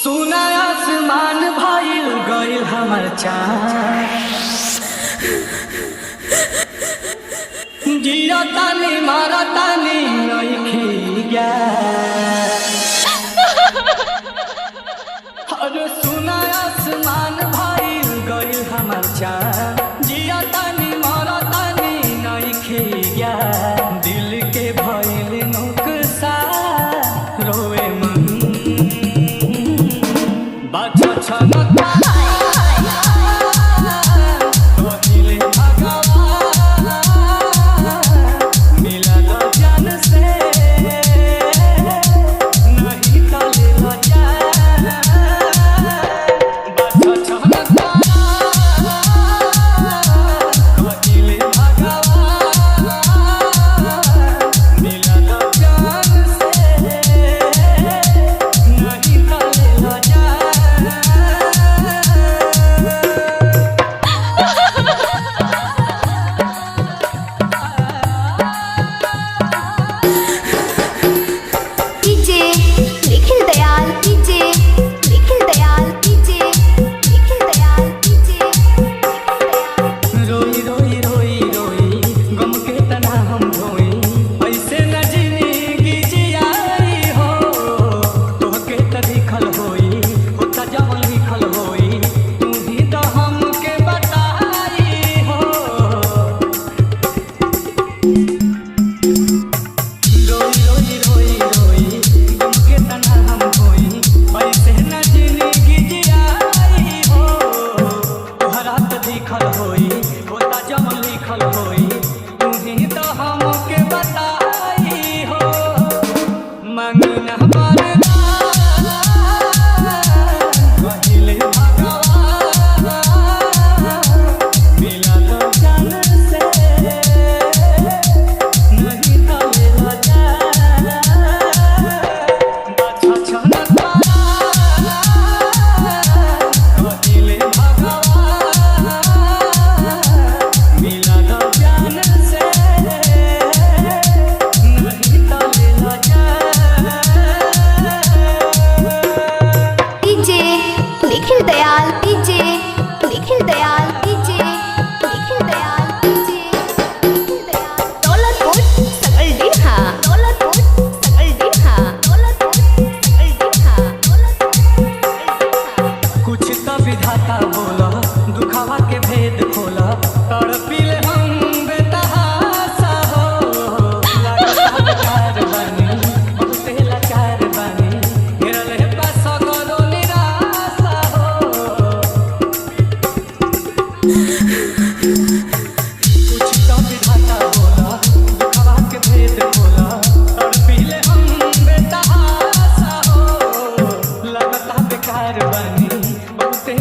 सुना आसमान भइल गइल हमर चाँद जिया तानी मारा तानी नइखे गया। अरे सुना आसमान भइल गइल हमर चाँद जिया तानी मारा तानी नइखे गया। दिल के भइल नुकसान रोए मन बाछा छनता विधाता बोला दुखावा के भेद खोला तड़पिले हम बेतहासा हो लाचार बानी बहुते लाचार बानी घेरल है पास करो निराशा हो। कुछ तो विधाता बोला दुखावा के भेद खोला तड़पिले हम बेतहासा हो लगता बेकार बानी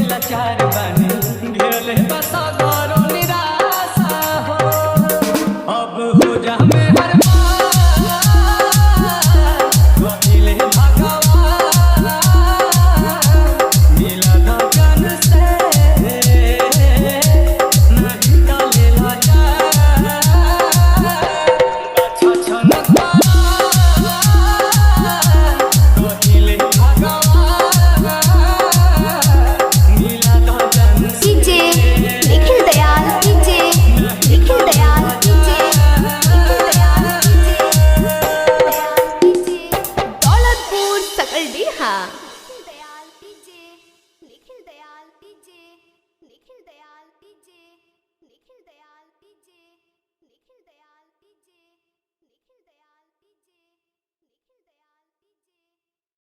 लाचार बानी घेरले बसा करो निराशा हो। अब हो जा में हर वकीले भगवान मिला गगन से नहीं डाले लाचार अच्छा छनता वकीले हाँ।